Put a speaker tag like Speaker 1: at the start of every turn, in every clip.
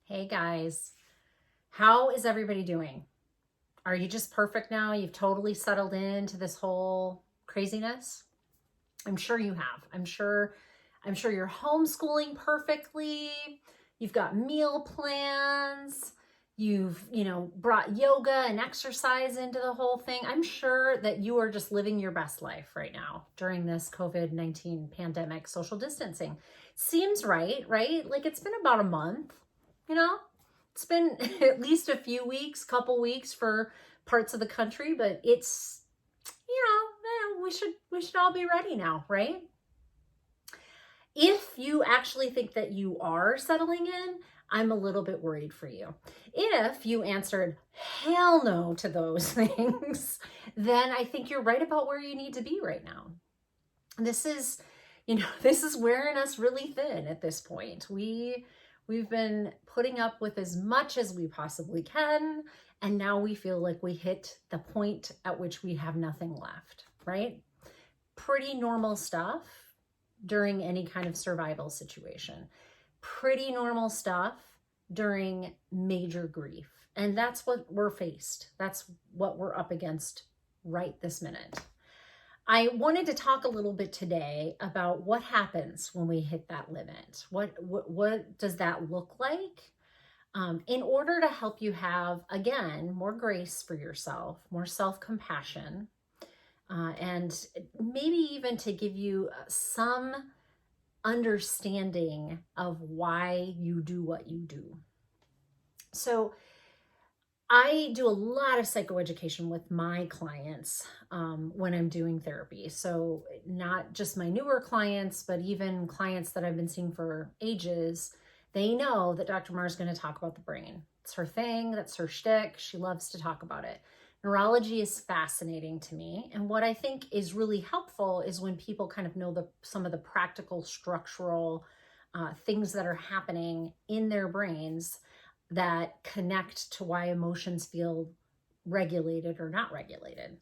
Speaker 1: Hey guys, how is everybody doing? Are you just perfect now? You've totally settled into this whole craziness? I'm sure you have. I'm sure you're homeschooling perfectly. You've got meal plans. You've brought yoga and exercise into the whole thing. I'm sure that you are just living your best life right now during this COVID-19 pandemic social distancing. Seems right, right? Like it's been about a month, you know? It's been at least a few weeks, couple weeks for parts of the country, but it's we should all be ready now, right? If you actually think that you are settling in, I'm a little bit worried for you. If you answered hell no to those things, then I think you're right about where you need to be right now. This is, this is wearing us really thin at this point. We've been putting up with as much as we possibly can, and now we feel like we hit the point at which we have nothing left, right? Pretty normal stuff during any kind of survival situation. Pretty normal stuff during major grief. And that's what we're faced. That's what we're up against right this minute. I wanted to talk a little bit today about what happens when we hit that limit. What does that look like? In order to help you have, again, more grace for yourself, more self-compassion, and maybe even to give you some understanding of why you do what you do. So I do a lot of psychoeducation with my clients when I'm doing therapy. So not just my newer clients, but even clients that I've been seeing for ages. They know that Dr. Marr is going to talk about the brain. It's her thing. That's her shtick. She loves to talk about it. Neurology is fascinating to me. And what I think is really helpful is when people kind of know some of the practical structural things that are happening in their brains that connect to why emotions feel regulated or not regulated.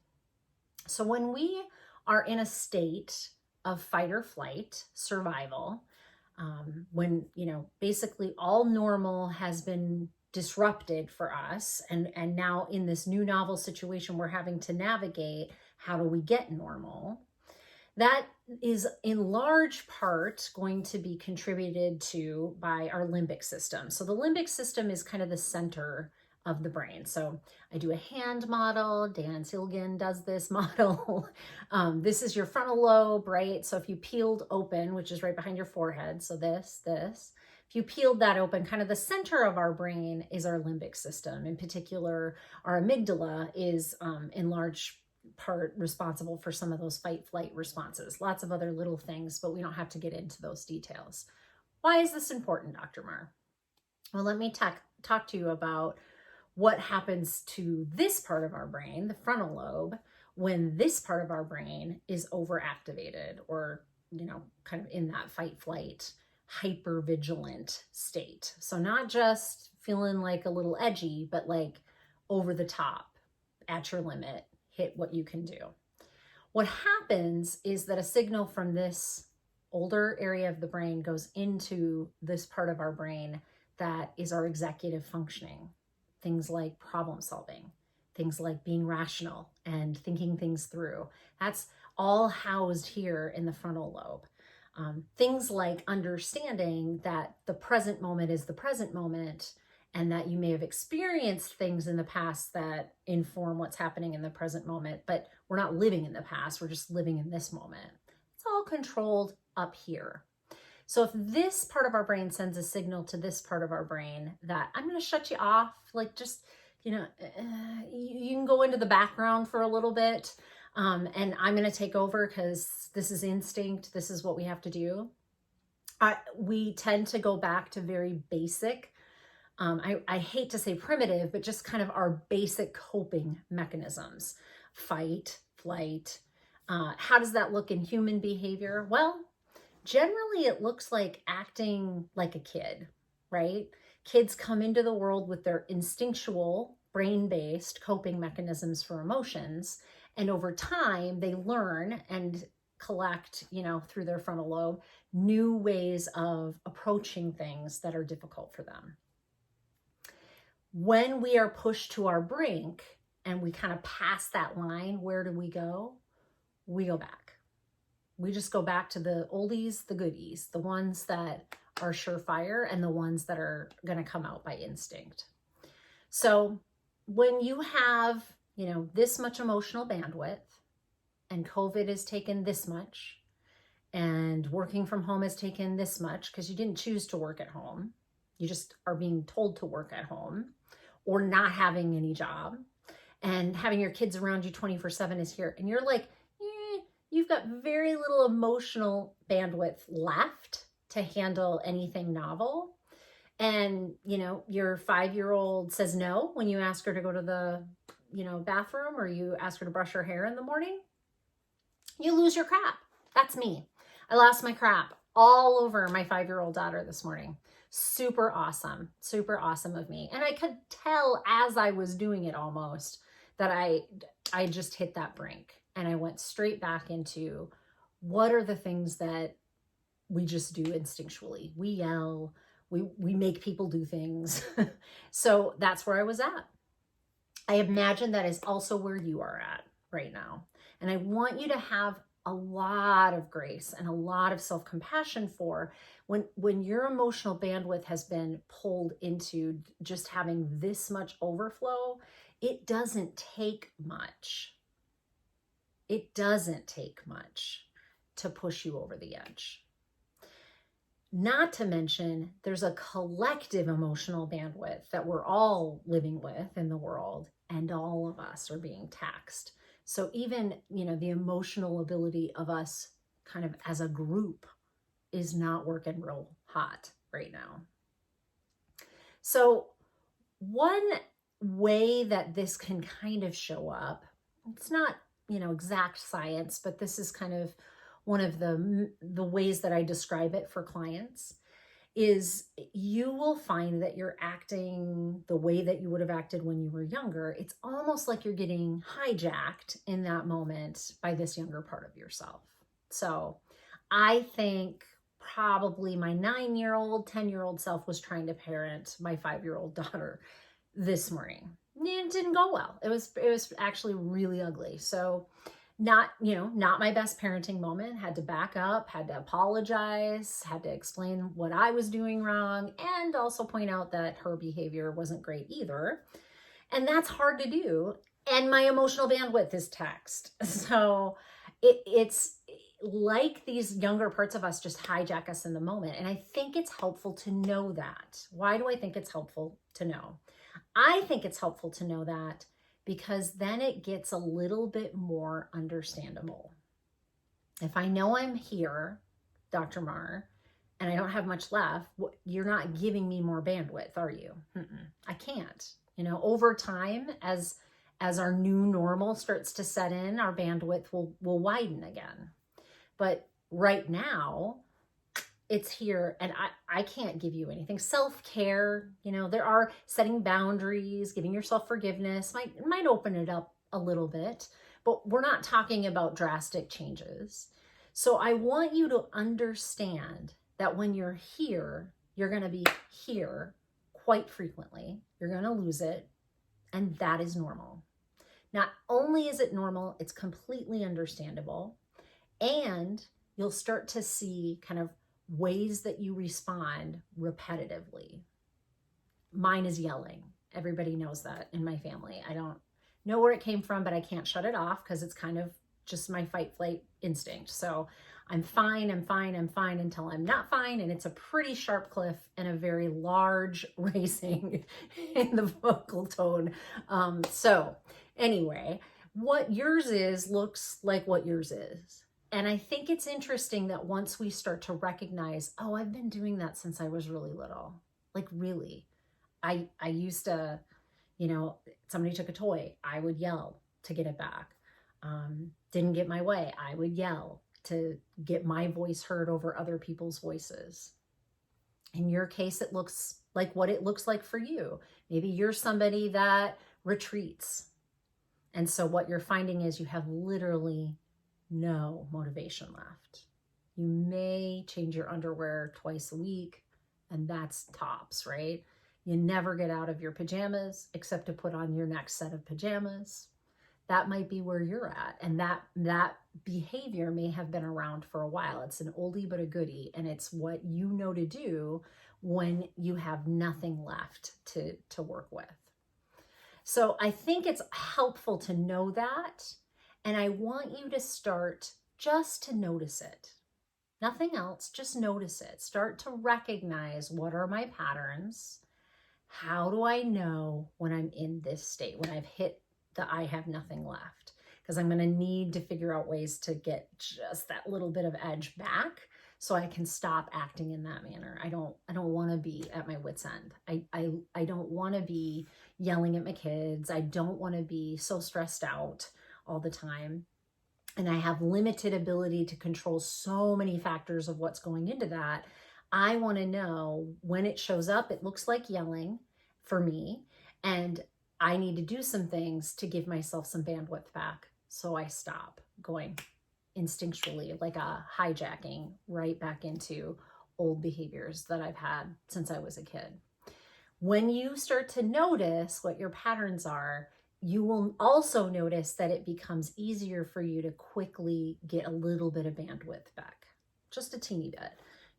Speaker 1: So when we are in a state of fight or flight, survival, when, basically all normal has been disrupted for us, and now in this new novel situation, we're having to navigate how do we get normal. That is in large part going to be contributed to by our limbic system. So the limbic system is kind of the center of the brain. So I do a hand model. Dan Siegel does this model. This is your frontal lobe, right? So if you peeled open, which is right behind your forehead, so this, if you peeled that open, kind of the center of our brain is our limbic system. In particular, our amygdala is in large part responsible for some of those fight flight responses. Lots of other little things, but we don't have to get into those details. Why is this important, Dr. Marr? Well, let me talk to you about what happens to this part of our brain, the frontal lobe, when this part of our brain is overactivated or, kind of in that fight flight, hyper vigilant state. So not just feeling like a little edgy, but like over the top, at your limit, hit what you can do. What happens is that a signal from this older area of the brain goes into this part of our brain that is our executive functioning. Things like problem solving, things like being rational and thinking things through. That's all housed here in the frontal lobe. Things like understanding that the present moment is the present moment, and that you may have experienced things in the past that inform what's happening in the present moment, but we're not living in the past, we're just living in this moment. It's all controlled up here. So if this part of our brain sends a signal to this part of our brain that I'm going to shut you off, like just, you can go into the background for a little bit, and I'm going to take over because this is instinct, this is what we have to do. We tend to go back to very basic, I hate to say primitive, but just kind of our basic coping mechanisms. Fight, flight. How does that look in human behavior? Well, generally it looks like acting like a kid, right? Kids come into the world with their instinctual, brain-based coping mechanisms for emotions. And over time, they learn and collect, through their frontal lobe, new ways of approaching things that are difficult for them. When we are pushed to our brink and we kind of pass that line, where do we go? We go back. We just go back to the oldies, the goodies, the ones that are surefire and the ones that are going to come out by instinct. So when you have, this much emotional bandwidth, and COVID has taken this much, and working from home has taken this much because you didn't choose to work at home. You just are being told to work at home, or not having any job, and having your kids around you 24/7 is here. And you're like, you've got very little emotional bandwidth left to handle anything novel. And, your 5-year-old says no when you ask her to go to the, bathroom, or you ask her to brush her hair in the morning. You lose your crap. That's me. I lost my crap all over my 5-year-old daughter this morning. Super awesome of me. And I could tell as I was doing it almost that I just hit that brink, and I went straight back into what are the things that we just do instinctually. We yell, we make people do things. So that's where I was at. I imagine that is also where you are at right now. And I want you to have a lot of grace and a lot of self-compassion for when your emotional bandwidth has been pulled into just having this much overflow. It doesn't take much. It doesn't take much to push you over the edge. Not to mention, there's a collective emotional bandwidth that we're all living with in the world, and all of us are being taxed. So even, the emotional ability of us kind of as a group is not working real hot right now. So one way that this can kind of show up, it's not, exact science, but this is kind of one of the ways that I describe it for clients, is you will find that you're acting the way that you would have acted when you were younger. It's almost like you're getting hijacked in that moment by this younger part of yourself. So I think probably my 9-year-old, 10-year-old self was trying to parent my 5-year-old daughter this morning. It didn't go well. It was actually really ugly. So not my best parenting moment. Had to back up, had to apologize, had to explain what I was doing wrong, and also point out that her behavior wasn't great either. And that's hard to do. And my emotional bandwidth is taxed. So it's like these younger parts of us just hijack us in the moment. And I think it's helpful to know that. Why do I think it's helpful to know? I think it's helpful to know that because then it gets a little bit more understandable. If I know I'm here, Dr. Marr, and I don't have much left, you're not giving me more bandwidth, are you? I can't. Over time, as our new normal starts to set in, our bandwidth will widen again. But right now, it's here, and I can't give you anything. Self-care, there are setting boundaries, giving yourself forgiveness might open it up a little bit, but we're not talking about drastic changes. So I want you to understand that when you're here, you're going to be here quite frequently. You're going to lose it, and that is normal. Not only is it normal, it's completely understandable, and you'll start to see kind of ways that you respond repetitively. Mine is yelling. Everybody knows that in my family. I don't know where it came from, but I can't shut it off because it's kind of just my fight flight instinct. So I'm fine until I'm not fine. And it's a pretty sharp cliff and a very large racing in the vocal tone. So anyway, what yours is looks like what yours is. And I think it's interesting that once we start to recognize, oh, I've been doing that since I was really little. Like really, I used to, somebody took a toy, I would yell to get it back. Didn't get my way, I would yell to get my voice heard over other people's voices. In your case, it looks like what it looks like for you. Maybe you're somebody that retreats. And so what you're finding is you have literally no motivation left. You may change your underwear twice a week, and that's tops, right? You never get out of your pajamas except to put on your next set of pajamas. That might be where you're at. And that behavior may have been around for a while. It's an oldie but a goodie, and it's what you know to do when you have nothing left to work with. So I think it's helpful to know that, and I want you to start just to notice it. Nothing else, just notice it. Start to recognize, what are my patterns? How do I know when I'm in this state, when I've hit the I have nothing left? Because I'm going to need to figure out ways to get just that little bit of edge back so I can stop acting in that manner. I don't want to be at my wit's end. I don't want to be yelling at my kids. I don't want to be so stressed out all the time. And I have limited ability to control so many factors of what's going into that. I want to know when it shows up, it looks like yelling for me, and I need to do some things to give myself some bandwidth back. So I stop going instinctually, like a hijacking right back into old behaviors that I've had since I was a kid. When you start to notice what your patterns are, you will also notice that it becomes easier for you to quickly get a little bit of bandwidth back, just a teeny bit.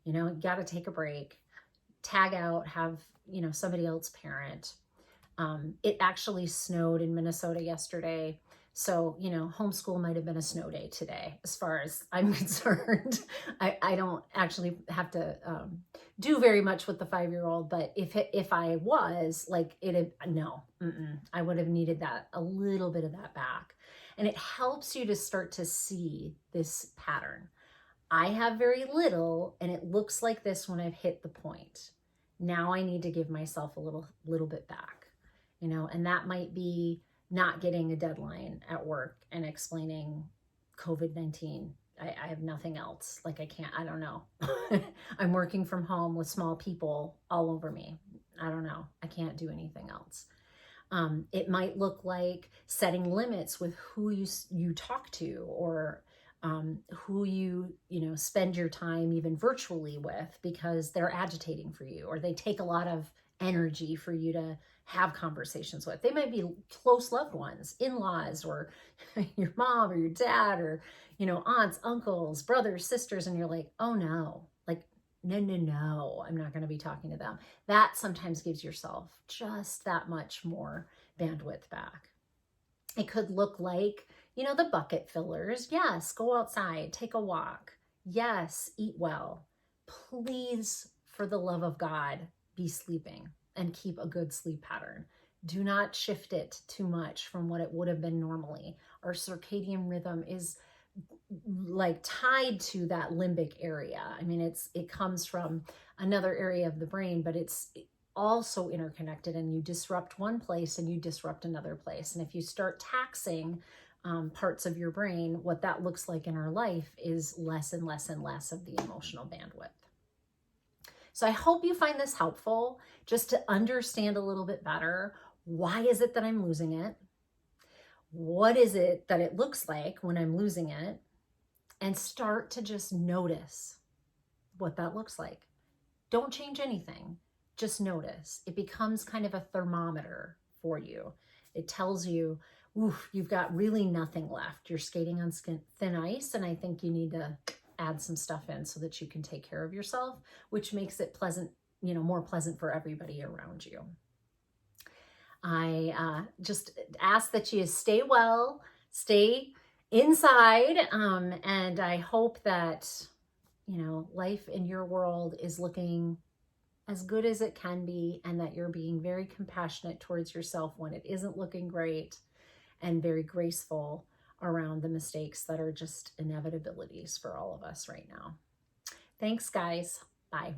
Speaker 1: You know, you got to take a break, tag out, have, somebody else parent. It actually snowed in Minnesota yesterday. So, homeschool might have been a snow day today, as far as I'm concerned. I don't actually have to do very much with the 5-year-old, but if I was like I would have needed a little bit of that back. And it helps you to start to see this pattern. I have very little, and it looks like this when I've hit the point. Now I need to give myself a little bit back, and that might be not getting a deadline at work and explaining COVID-19. I have nothing else. Like I don't know. I'm working from home with small people all over me. I don't know. I can't do anything else. It might look like setting limits with who you talk to, or who you spend your time even virtually with, because they're agitating for you, or they take a lot of energy for you to have conversations with. They might be close loved ones, in-laws, or your mom or your dad, or aunts, uncles, brothers, sisters, and you're like, oh no, like no, I'm not going to be talking to them. That sometimes gives yourself just that much more bandwidth back. It could look like, the bucket fillers. Yes, go outside, take a walk. Yes, eat well. Please, for the love of God, be sleeping and keep a good sleep pattern. Do not shift it too much from what it would have been normally. Our circadian rhythm is like tied to that limbic area. I mean, it comes from another area of the brain, but it's also interconnected, and you disrupt one place and you disrupt another place. And if you start taxing parts of your brain, what that looks like in our life is less and less and less of the emotional bandwidth. So I hope you find this helpful, just to understand a little bit better. Why is it that I'm losing it? What is it that it looks like when I'm losing it? And start to just notice what that looks like. Don't change anything. Just notice. It becomes kind of a thermometer for you. It tells you, oof, you've got really nothing left. You're skating on thin ice, and I think you need to add some stuff in so that you can take care of yourself, which makes it pleasant, more pleasant for everybody around you. I just ask that you stay well, stay inside, and I hope that, life in your world is looking as good as it can be, and that you're being very compassionate towards yourself when it isn't looking great, and very graceful around the mistakes that are just inevitabilities for all of us right now. Thanks, guys. Bye.